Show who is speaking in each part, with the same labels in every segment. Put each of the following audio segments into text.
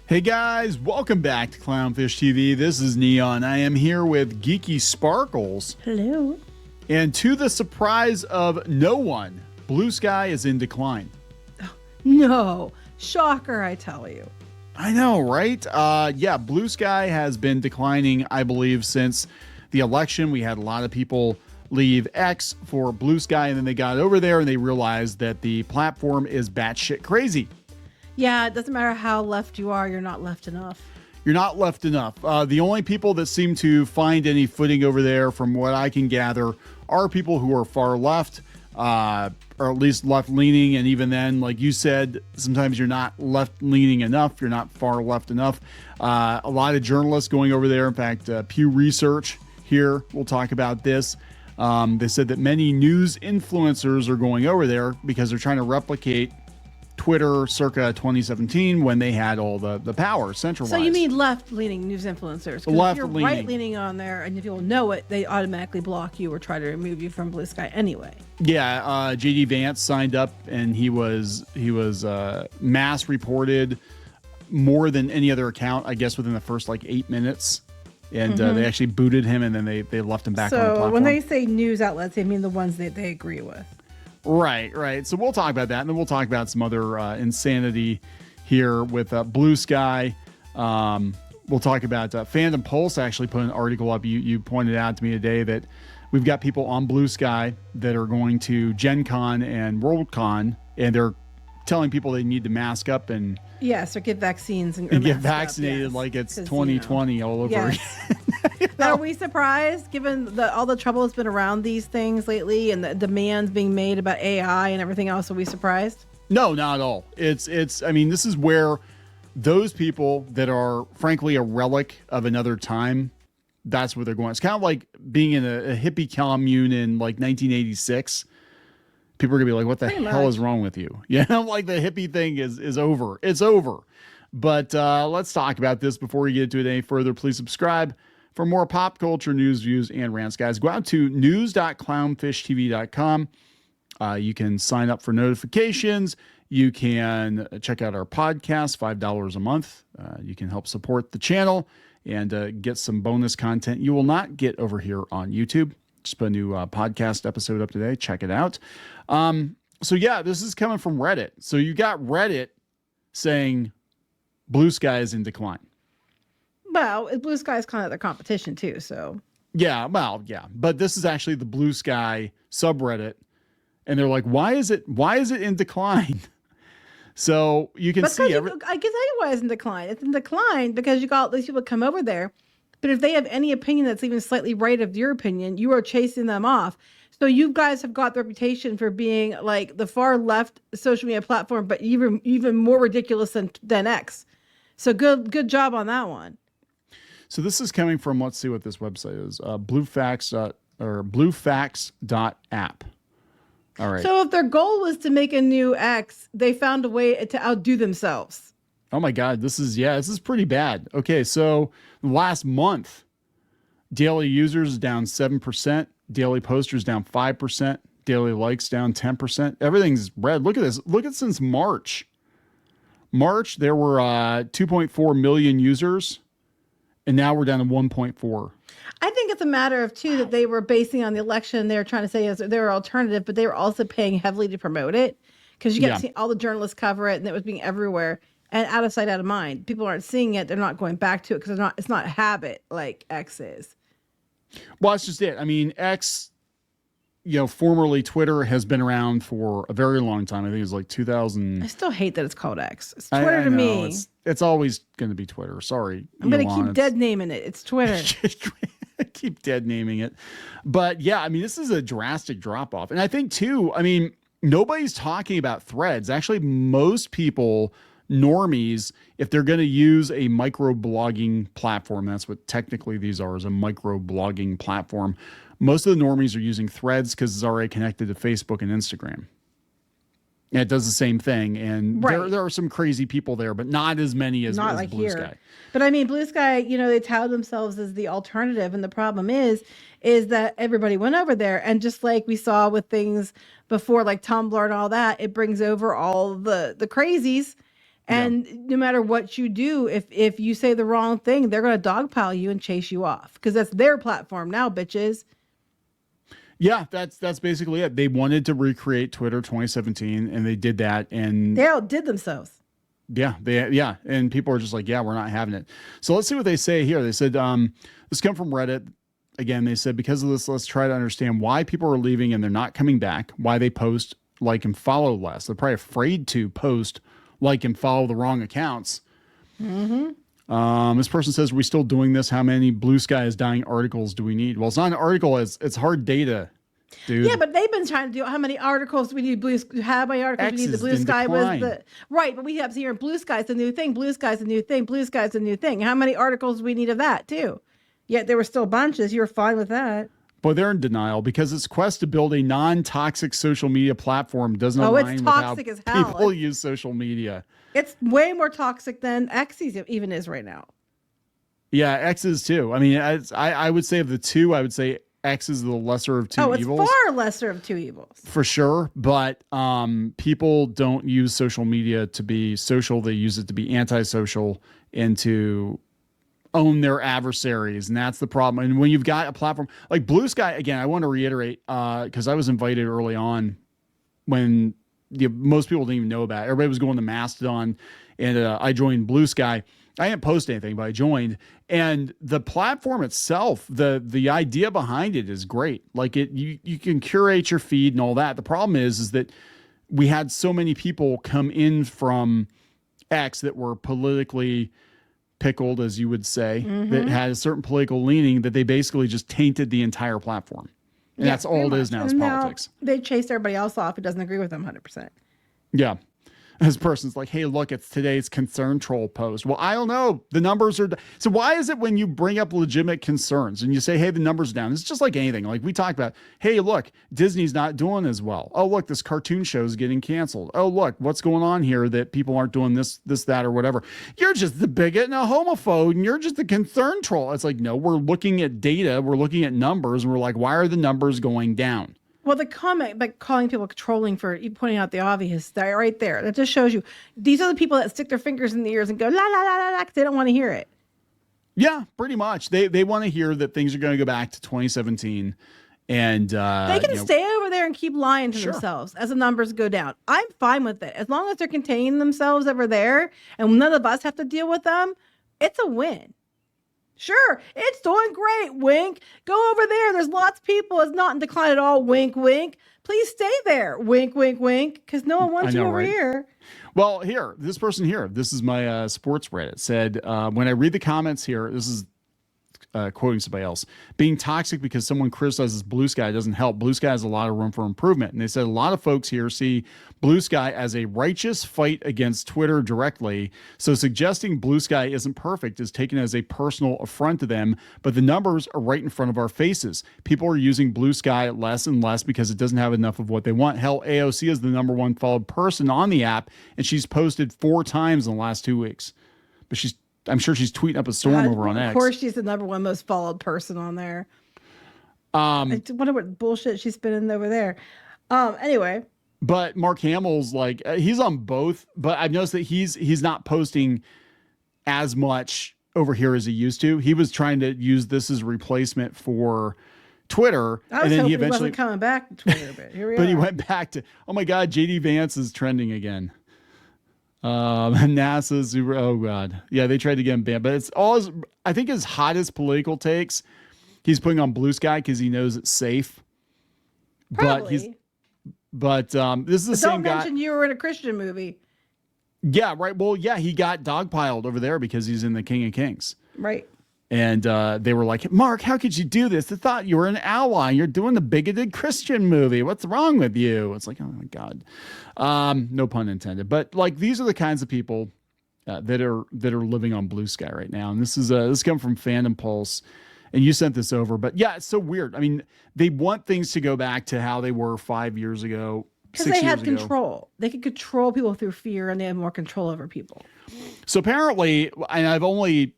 Speaker 1: Hey guys, welcome back to Clownfish TV. This is Kneon. I am here with Geeky Sparkles.
Speaker 2: Hello.
Speaker 1: And to the surprise of no one, Bluesky is in decline.
Speaker 2: No. Shocker, I tell you.
Speaker 1: I know, right? Yeah, Bluesky has been declining, I believe, since the election. We had a lot of people leave X for Bluesky, and then they got over there and they realized that the platform is batshit crazy.
Speaker 2: Yeah, it doesn't matter how left you are, you're not left enough.
Speaker 1: You're not left enough. The only people that seem to find any footing over there, from what I can gather, are people who are far left, or at least left-leaning. And even then, like you said, sometimes you're not left-leaning enough. You're not far left enough. A lot of journalists going over there. In fact, Pew Research here will talk about this. They said that many news influencers are going over there because they're trying to replicate Twitter circa 2017 when they had all the power centralized.
Speaker 2: So you mean left-leaning news influencers? If you're right-leaning on there and if people know it, they automatically block you or try to remove you from Bluesky anyway.
Speaker 1: Yeah, JD Vance signed up and he was mass reported more than any other account, I guess, within the first like 8 minutes. And they actually booted him and then they left him back on the platform.
Speaker 2: So when they say news outlets, they mean the ones that they agree with.
Speaker 1: Right. So we'll talk about that, and then we'll talk about some other insanity here with Bluesky. We'll talk about Fandom Pulse actually put an article up. You pointed out to me today that we've got people on Bluesky that are going to Gen Con and Worldcon, and they're telling people they need to mask up and
Speaker 2: or get vaccines and
Speaker 1: get vaccinated like it's 2020 all over again.
Speaker 2: Now, are we surprised, given all the trouble that's been around these things lately and the demands being made about AI and everything else? Are we surprised?
Speaker 1: No, not at all. I mean, this is where those people that are frankly a relic of another time, that's where they're going. It's kind of like being in a hippie commune in like 1986. People are gonna be like, what the hell is wrong with you? You know, like the hippie thing is over. It's over. But let's talk about this before we get into it any further. Please subscribe for more pop culture news, views, and rants, guys. Go out to news.clownfishtv.com. You can sign up for notifications. You can check out our podcast, $5 a month. You can help support the channel and get some bonus content you will not get over here on YouTube. Just put a new podcast episode up today. Check it out. So yeah, this is coming from Reddit. So you got Reddit saying Bluesky is in decline.
Speaker 2: Well, Bluesky is kind of their competition too, so.
Speaker 1: Yeah, but this is actually the Bluesky subreddit, and they're like, why is it in decline? So you can see
Speaker 2: I can tell you why it's in decline. It's in decline because you got all these people come over there, but if they have any opinion that's even slightly right of your opinion, you are chasing them off. So you guys have got the reputation for being like the far left social media platform, but even more ridiculous than X. So good job on that one.
Speaker 1: So this is coming from, let's see what this website is, bluefacts.app. All right.
Speaker 2: So if their goal was to make a new X, they found a way to outdo themselves.
Speaker 1: Oh my God, this is pretty bad. Okay, so last month, daily users down 7%, daily posters down 5%, daily likes down 10%. Everything's red. Look at this. Look at since March. There were 2.4 million users. And now we're down to 1.4.
Speaker 2: I think it's a matter of, too, that they were basing on the election. They were trying to say they were alternative, but they were also paying heavily to promote it because you get to see all the journalists cover it and it was being everywhere and out of sight, out of mind. People aren't seeing it. They're not going back to it because it's not habit like X is.
Speaker 1: Well, that's just it. I mean, X, formerly Twitter, has been around for a very long time. I think it's like 2000.
Speaker 2: I still hate that it's called X. It's Twitter to me.
Speaker 1: It's always going to be Twitter. Sorry.
Speaker 2: I'm going to keep dead naming it. It's Twitter.
Speaker 1: Keep dead naming it. But yeah, I mean, this is a drastic drop off. And I think too, I mean, nobody's talking about threads. Actually, most people, normies, if they're going to use a microblogging platform, that's what technically these are, is a microblogging platform. Most of the normies are using threads because it's already connected to Facebook and Instagram. And it does the same thing. And there are some crazy people there, but not as many as like Bluesky.
Speaker 2: But I mean, Bluesky, they tout themselves as the alternative. And the problem is that everybody went over there. And just like we saw with things before, like Tumblr and all that, it brings over all the crazies. And no matter what you do, if you say the wrong thing, they're going to dogpile you and chase you off because that's their platform now, bitches.
Speaker 1: Yeah, that's basically it. They wanted to recreate Twitter 2017, and they did that, and
Speaker 2: they outdid themselves.
Speaker 1: Yeah, and people are just like, yeah, we're not having it. So let's see what they say here. They said, this come from Reddit. Again, they said, because of this, let's try to understand why people are leaving and they're not coming back, why they post, like, and follow less. They're probably afraid to post, like, and follow the wrong accounts. This person says, are we still doing this? How many Blue Sky is dying articles do we need? Well, it's not an article. It's hard data, dude.
Speaker 2: Yeah, but they've been trying to do how many articles do we need? How many articles we need? The Blue Sky was the right, but we have here Blue Sky's the new thing. Blue Sky's the new thing. Blue Sky's the new thing. How many articles do we need of that too? Yet there were still bunches. You were fine with that.
Speaker 1: But they're in denial because its quest to build a non-toxic social media platform doesn't align with how people use social media.
Speaker 2: It's way more toxic than X even is right now.
Speaker 1: Yeah, X is too. I mean, I would say of the two, I would say X is the lesser of two evils.
Speaker 2: Oh, it's far lesser of two evils.
Speaker 1: For sure. But people don't use social media to be social. They use it to be antisocial and to own their adversaries. And that's the problem. And when you've got a platform like Blue Sky, again, I want to reiterate, because I was invited early on when most people didn't even know about it. Everybody was going to Mastodon, and I joined Blue Sky. I didn't post anything, but I joined. And the platform itself, the idea behind it is great. Like you can curate your feed and all that. The problem is that we had so many people come in from X that were politically pickled, as you would say, that had a certain political leaning that they basically just tainted the entire platform. And that's all it is now, is politics.
Speaker 2: They chased everybody else off who doesn't agree with them 100%.
Speaker 1: Yeah. This person's like, hey, look, it's today's concern troll post. Well, I don't know. The numbers are... So why is it when you bring up legitimate concerns and you say, hey, the numbers are down? It's just like anything. Like we talked about, hey, look, Disney's not doing as well. Oh, look, this cartoon show is getting canceled. Oh, look, what's going on here that people aren't doing this, that, or whatever. You're just the bigot and a homophobe, and you're just the concern troll. It's like, no, we're looking at data. We're looking at numbers, and we're like, why are the numbers going down?
Speaker 2: Well, the comment, like calling people trolling for pointing out the obvious, right there, that just shows you these are the people that stick their fingers in the ears and go la la la la la because they don't want to hear it.
Speaker 1: Yeah, pretty much. They want to hear that things are going to go back to 2017, and
Speaker 2: they can stay over there and keep lying to themselves as the numbers go down. I'm fine with it as long as they're containing themselves over there, and none of us have to deal with them. It's a win. Sure, it's doing great, wink. Go over there. There's lots of people. It's not in decline at all, wink, wink. Please stay there, wink, wink, wink, because no one wants you over here.
Speaker 1: Well, here, this person here, this is my sports Reddit, said, when I read the comments here, this is quoting somebody else, being toxic because someone criticizes Blue Sky doesn't help. Blue Sky has a lot of room for improvement. And they said a lot of folks here see Blue Sky as a righteous fight against Twitter directly. So suggesting Blue Sky isn't perfect is taken as a personal affront to them, but the numbers are right in front of our faces. People are using Blue Sky less and less because it doesn't have enough of what they want. Hell, AOC is the #1 followed person on the app, and she's posted 4 times in the last 2 weeks. But I'm sure she's tweeting up a storm over on X.
Speaker 2: Of course, she's the #1 most followed person on there. I wonder what bullshit she's spinning over there. Anyway.
Speaker 1: But Mark Hamill's like, he's on both, but I've noticed that he's not posting as much over here as he used to. He was trying to use this as a replacement for Twitter.
Speaker 2: I was hoping he wasn't coming back to Twitter, but here we are.
Speaker 1: But he went back to, oh my God, JD Vance is trending again. NASA's, oh God. Yeah, they tried to get him banned, but it's all I think his hottest political takes, he's putting on Blue Sky because he knows it's safe.
Speaker 2: Probably.
Speaker 1: But this is the same guy.
Speaker 2: Don't mention you were in a Christian movie.
Speaker 1: Yeah, right. Well, yeah, he got dogpiled over there because he's in the King of Kings.
Speaker 2: Right.
Speaker 1: And they were like, Mark, how could you do this? They thought you were an ally. You're doing the bigoted Christian movie. What's wrong with you? It's like, oh my God. No pun intended. But like, these are the kinds of people that are living on Blue Sky right now. And this comes from Fandom Pulse. And you sent this over. But yeah, it's so weird. I mean, they want things to go back to how they were 5 years ago.
Speaker 2: Because they had control. They could control people through fear, and they have more control over people. So
Speaker 1: apparently, and I've only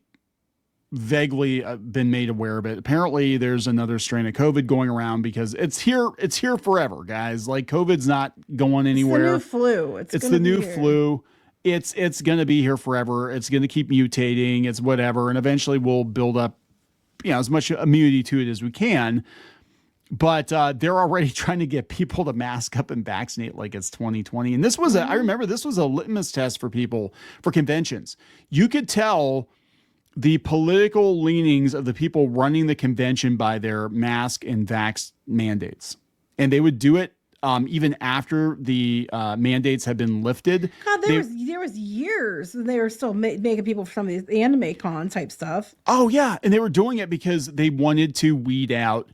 Speaker 1: vaguely been made aware of it. Apparently, there's another strain of COVID going around because it's here forever, guys. Like, COVID's not going anywhere.
Speaker 2: It's the new flu.
Speaker 1: It's the new flu. it's going to be here forever. It's going to keep mutating. It's whatever. And eventually we'll build up, as much immunity to it as we can. But they're already trying to get people to mask up and vaccinate like it's 2020. And this was, I remember this was a litmus test for people for conventions. You could tell the political leanings of the people running the convention by their mask and vax mandates. And they would do it even after the mandates had been lifted.
Speaker 2: God, there was years and they were still making people for some of these anime con type stuff.
Speaker 1: Oh, yeah. And they were doing it because they wanted to weed out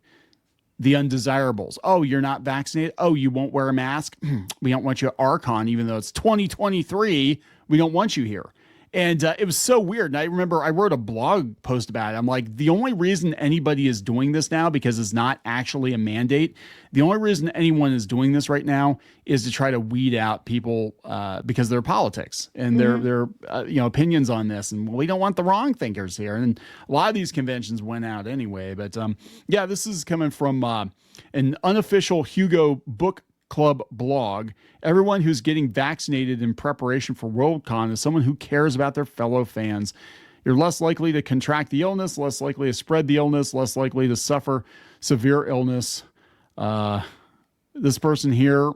Speaker 1: the undesirables. Oh, you're not vaccinated. Oh, you won't wear a mask. We don't want you at our con, even though it's 2023. We don't want you here. And it was so weird. And I remember I wrote a blog post about it. I'm like, the only reason anybody is doing this now, because it's not actually a mandate, the only reason anyone is doing this right now is to try to weed out people because of their politics and their opinions on this. And we don't want the wrong thinkers here. And a lot of these conventions went out anyway. But this is coming from an unofficial Hugo Book Club blog. Everyone who's getting vaccinated in preparation for Worldcon is someone who cares about their fellow fans. You're less likely to contract the illness, less likely to spread the illness, less likely to suffer severe illness. This person here,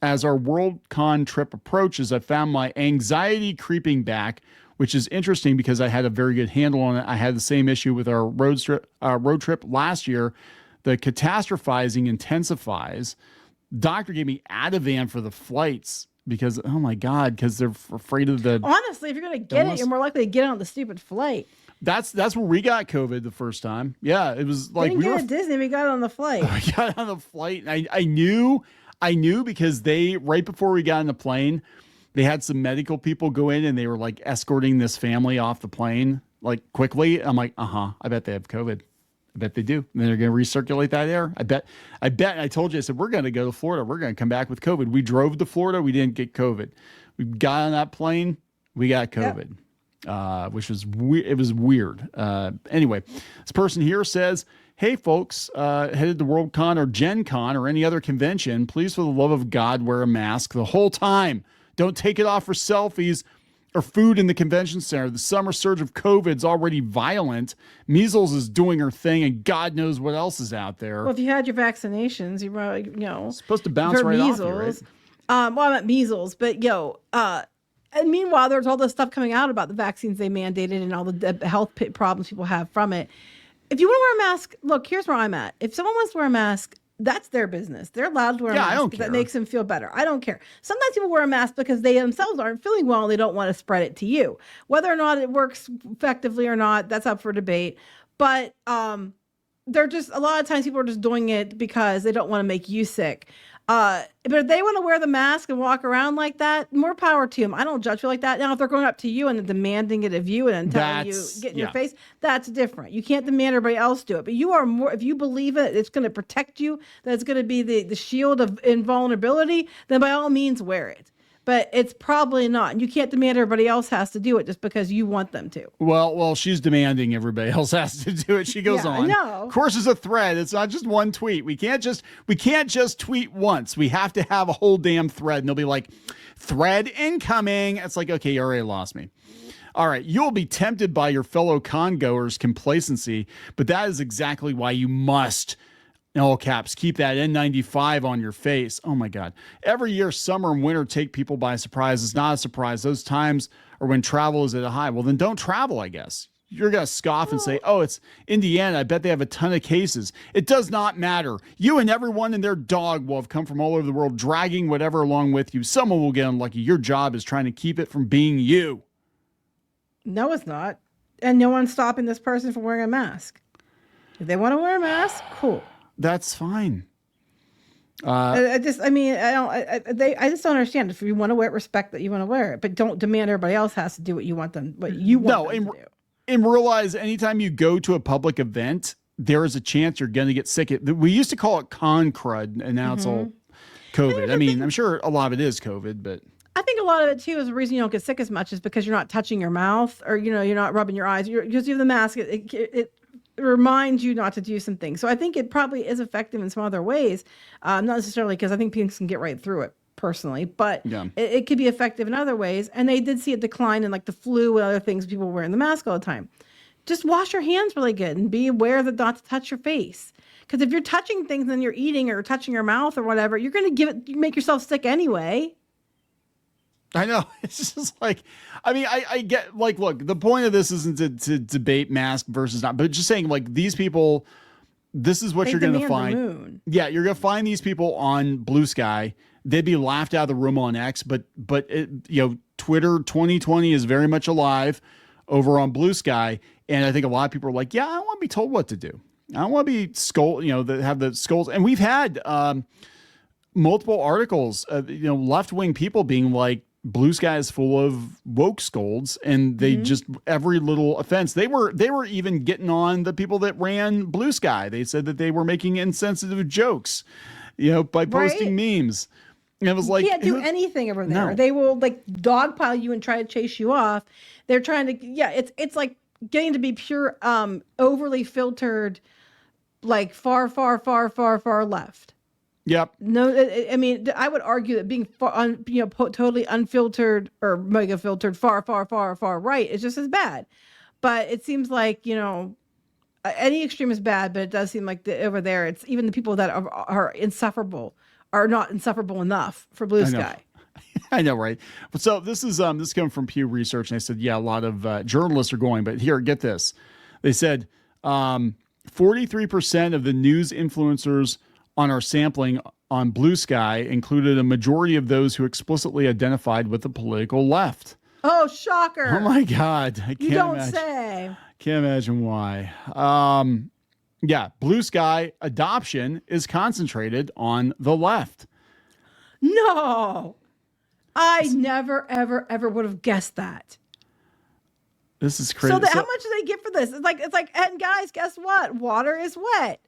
Speaker 1: as our Worldcon trip approaches, I found my anxiety creeping back, which is interesting because I had a very good handle on it. I had the same issue with our road trip last year. The catastrophizing intensifies. Doctor gave me Ativan for the flights because, oh my God, because they're afraid of the.
Speaker 2: Honestly, if you're going to get it, you're more likely to get on the stupid flight.
Speaker 1: That's where we got COVID the first time. Yeah, it was like
Speaker 2: we were at Disney. We got on the flight.
Speaker 1: We got on the flight. And I knew because they, right before we got on the plane, they had some medical people go in and they were like escorting this family off the plane like quickly. I'm like, I bet they have COVID. I bet they do. And then they're going to recirculate that air. I bet. I told you, I said, we're going to go to Florida. We're going to come back with COVID. We drove to Florida. We didn't get COVID. We got on that plane. We got COVID, which was weird. It was weird. Anyway, this person here says, hey, folks, headed to Worldcon or Gen Con or any other convention, please, for the love of God, wear a mask the whole time. Don't take it off for selfies or food in the convention center. The summer surge of COVID is already violent. Measles is doing her thing, and God knows what else is out there.
Speaker 2: Well, if you had your vaccinations, it's
Speaker 1: supposed to bounce right
Speaker 2: measles.
Speaker 1: off you, right?
Speaker 2: Well, I meant measles, but and meanwhile, there's all this stuff coming out about the vaccines they mandated and all the health problems people have from it. If you want to wear a mask, look, here's where I'm at. If someone wants to wear a mask, that's their business. They're allowed to wear a mask that makes them feel better. I don't care. Sometimes people wear a mask because they themselves aren't feeling well and they don't want to spread it to you. Whether or not it works effectively or not, that's up for debate. But they're just, a lot of times people are just doing it because they don't want to make you sick. But if they want to wear the mask and walk around like that, more power to them. I don't judge you like that. Now, if they're going up to you and demanding it of you and telling you, get in your face, that's different. You can't demand everybody else do it. But you are more, if you believe it's going to protect you, that it's going to be the shield of invulnerability, then by all means wear it. But it's probably not. And you can't demand everybody else has to do it just because you want them to.
Speaker 1: Well, she's demanding everybody else has to do it. She goes on.
Speaker 2: No.
Speaker 1: Of course, it's a thread. It's not just one tweet. We can't just tweet once. We have to have a whole damn thread. And they'll be like, thread incoming. It's like, okay, you already lost me. All right, you'll be tempted by your fellow con-goers' complacency, but that is exactly why you must, in all caps, keep that N95 on your face. Oh my God. Every year, summer and winter take people by surprise. It's not a surprise. Those times are when travel is at a high. Well, then don't travel, I guess. You're going to scoff and say, oh, it's Indiana. I bet they have a ton of cases. It does not matter. You and everyone and their dog will have come from all over the world, dragging whatever along with you. Someone will get unlucky. Your job is trying to keep it from being you.
Speaker 2: No, it's not. And no one's stopping this person from wearing a mask. If they want to wear a mask, cool.
Speaker 1: That's fine.
Speaker 2: I just don't understand. If you want to wear it, respect that you want to wear it, but don't demand everybody else has to do what you want them to do.
Speaker 1: And realize anytime you go to a public event, there is a chance you're going to get sick. We used to call it con crud, and now it's all COVID. I mean, I'm sure a lot of it is COVID, but
Speaker 2: I think a lot of it too is the reason you don't get sick as much is because you're not touching your mouth or you're not rubbing your eyes. Because you have the mask. It reminds you not to do some things. So I think it probably is effective in some other ways, not necessarily because I think people can get right through it personally, but
Speaker 1: Yeah.
Speaker 2: it could be effective in other ways. And they did see a decline in like the flu and other things. People wearing the mask all the time. Just wash your hands really good and be aware that not to touch your face. Because if you're touching things and you're eating or touching your mouth or whatever, you're going to make yourself sick anyway.
Speaker 1: I know. It's just like, I mean, I get like, look, the point of this isn't to debate mask versus not, but just saying like these people, this is what you're going to find. Yeah. You're going to find these people on Bluesky. They'd be laughed out of the room on X, but it, Twitter 2020 is very much alive over on Bluesky. And I think a lot of people are like, yeah, I don't want to be told what to do. I don't want to be that have the scolds. And we've had multiple articles of, left-wing people being like, Bluesky is full of woke scolds, and they just every little offense. They were even getting on the people that ran Bluesky. They said that they were making insensitive jokes, by posting memes. And it was like,
Speaker 2: you can't do anything over there.
Speaker 1: No.
Speaker 2: They will like dogpile you and try to chase you off. They're trying to, it's like getting to be pure, overly filtered, like far left.
Speaker 1: Yep.
Speaker 2: No, I mean, I would argue that being totally unfiltered or mega filtered, far right is just as bad. But it seems like, any extreme is bad, but it does seem like over there, it's even the people that are insufferable are not insufferable enough for Bluesky.
Speaker 1: I know, right? But so this is this coming from Pew Research, and they said, yeah, a lot of journalists are going, but here, get this. They said 43% of the news influencers on our sampling on Bluesky included a majority of those who explicitly identified with the political left.
Speaker 2: Oh, shocker.
Speaker 1: Oh my God. I can't
Speaker 2: you don't
Speaker 1: imagine.
Speaker 2: say.
Speaker 1: Can't imagine why. Yeah, Bluesky adoption is concentrated on the left.
Speaker 2: No. I never, ever would have guessed that.
Speaker 1: This is crazy.
Speaker 2: So how much do they get for this? It's like, and guys, guess what? Water is wet.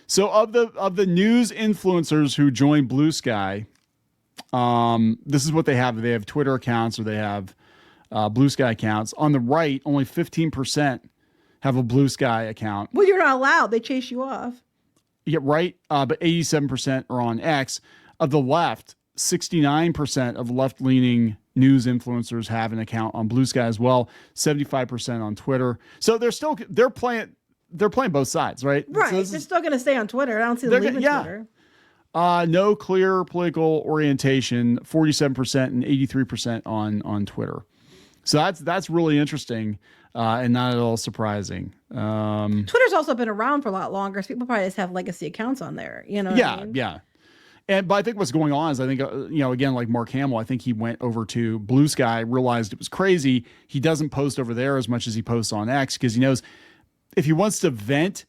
Speaker 1: So of the news influencers who joined Bluesky, this is what they have. They have Twitter accounts or they have Bluesky accounts. On the right, only 15% have a Bluesky account.
Speaker 2: Well, you're not allowed. They chase you off.
Speaker 1: Yeah, right. But 87% are on X. Of the left, 69% of left-leaning news influencers have an account on Bluesky as well. 75% on Twitter. So they're playing both sides, right?
Speaker 2: Right.
Speaker 1: So
Speaker 2: they're still going to stay on Twitter. I don't see them leaving Twitter.
Speaker 1: No clear political orientation, 47% and 83% on Twitter. So that's really interesting and not at all surprising.
Speaker 2: Twitter's also been around for a lot longer, so people probably just have legacy accounts on there. You know what I mean?
Speaker 1: Yeah. But I think what's going on is I think, again, like Mark Hamill, I think he went over to Bluesky, realized it was crazy. He doesn't post over there as much as he posts on X because he knows if he wants to vent,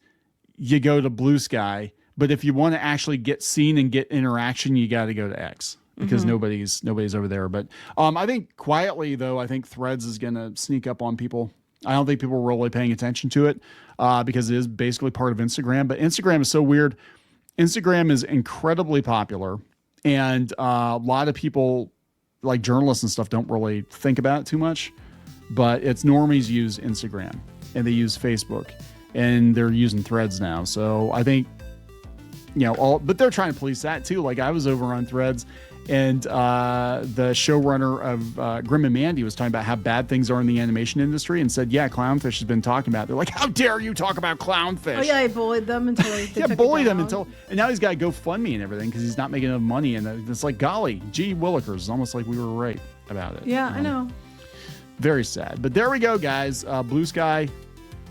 Speaker 1: you go to Bluesky. But if you want to actually get seen and get interaction, you got to go to X because nobody's over there. But I think quietly, though, I think Threads is going to sneak up on people. I don't think people are really paying attention to it because it is basically part of Instagram. But Instagram is so weird. Instagram is incredibly popular, and a lot of people, like journalists and stuff, don't really think about it too much. But it's normies use Instagram, and they use Facebook, and they're using Threads now. So I think, but they're trying to police that too. Like I was over on Threads, and the showrunner of Grim and Mandy was talking about how bad things are in the animation industry and said, yeah, Clownfish has been talking about it. They're like, how dare you talk about Clownfish?
Speaker 2: Oh, yeah, he bullied them until
Speaker 1: and now he's got GoFundMe and everything because he's not making enough money. And it's like, golly, gee willikers. It's almost like we were right about it.
Speaker 2: Yeah, I know.
Speaker 1: Very sad. But there we go, guys. Bluesky,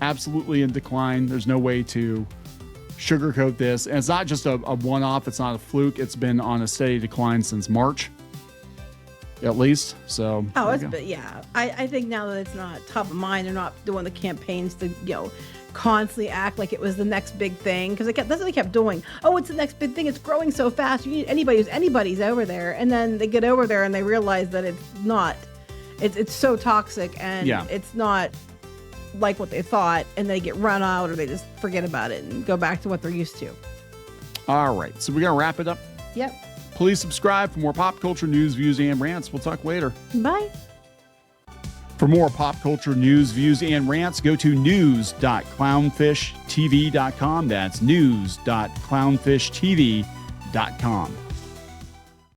Speaker 1: absolutely in decline. There's no way to sugarcoat this, and it's not just a one-off. It's not a fluke. It's been on a steady decline since March, at least. So
Speaker 2: I think now that it's not top of mind, they're not doing the campaigns to constantly act like it was the next big thing, because that's what they kept doing. Oh, it's the next big thing. It's growing so fast. You need anybody's over there, and then they get over there and they realize that it's not. It's so toxic, and it's not like what they thought, and they get run out or they just forget about it and go back to what they're used to.
Speaker 1: All right, so we're gonna wrap it up.
Speaker 2: Yep.
Speaker 1: Please subscribe for more pop culture news, views, and rants. We'll talk later.
Speaker 2: Bye.
Speaker 1: For more pop culture news, views, and rants, go to news.clownfishtv.com. That's news.clownfishtv.com.